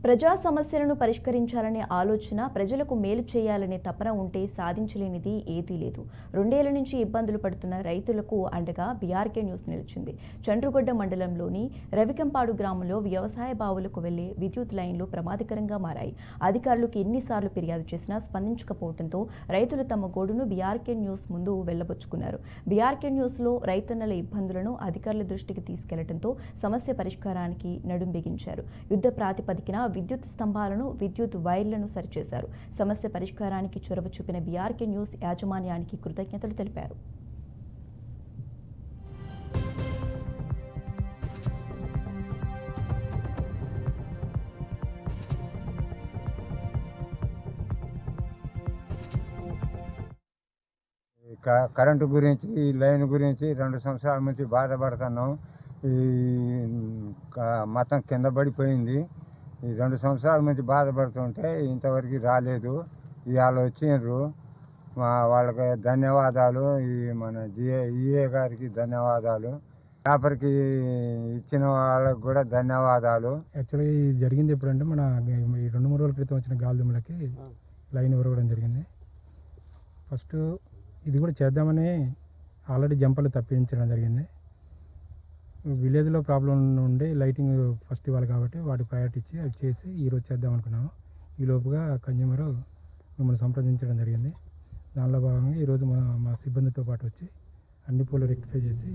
ప్రజా సమస్యలను పరిష్కరించాలనే ఆలోచన, ప్రజలకు మేలు చేయాలనే తపన ఉంటే సాధించలేనిది ఏదీ లేదు. 2 ఏళ్ల నుంచి ఇబ్బందులు పడుతున్న రైతులకు అండగా బీఆర్కే న్యూస్ నిలిచింది. చండ్రుగొడ్డ మండలంలోని రవికంపాడు గ్రామంలో వ్యవసాయ బావులకు వెళ్లే విద్యుత్ లైన్లు ప్రమాదకరంగా మారాయి. అధికారులకు ఎన్నిసార్లు ఫిర్యాదు చేసినా స్పందించకపోవడంతో రైతులు తమ గోడును బీఆర్కే న్యూస్ ముందు వెళ్లబుచ్చుకున్నారు. బీఆర్కే న్యూస్లో రైతన్నల ఇబ్బందులను అధికారుల దృష్టికి తీసుకెళ్లడంతో సమస్య పరిష్కారానికి నడుం బిగించారు. యుద్ధ ప్రాతిపదికన విద్యుత్ స్తంభాలను, విద్యుత్ వైర్లను సరిచేశారు. సమస్య పరిష్కారానికి చొరవ చూపిన బీఆర్కే న్యూస్ యాజమాన్యానికి కృతజ్ఞతలు తెలిపారు. కరెంటు గురించి, ఈ లైన్ గురించి 2 సంవత్సరాల నుంచి బాధపడుతున్నాం. ఈ మొత్తం కింద పడిపోయింది. ఈ 2 సంవత్సరాల నుంచి బాధపడుతుంటే ఇంతవరకు రాలేదు. ఇవాళ వచ్చిండ్రు. వాళ్ళకి ధన్యవాదాలు. ఈ మన ఈఏ గారికి ధన్యవాదాలు. పేపర్కి ఇచ్చిన వాళ్ళకి కూడా ధన్యవాదాలు. యాక్చువల్గా ఇది జరిగింది ఎప్పుడంటే మన ఈ 2-3 రోజుల క్రితం వచ్చిన గాలిదుమ్మలకి లైన్ ఉరగడం జరిగింది. ఫస్ట్ ఇది కూడా చేద్దామని ఆల్రెడీ జంపలు తప్పించడం జరిగింది. విలేజ్లో ప్రాబ్లం ఉండి లైటింగ్ ఫస్ట్ ఇవ్వాలి కాబట్టి వాటి ప్రయారిటీ ఇచ్చి అవి చేసి ఈరోజు చేద్దాం అనుకున్నాము. ఈ లోపుగా కన్జ్యూమర్ మిమ్మల్ని సంప్రదించడం జరిగింది. దానిలో భాగంగా ఈరోజు మా సిబ్బందితో పాటు వచ్చి అన్ని పోలు రెక్టిఫై చేసి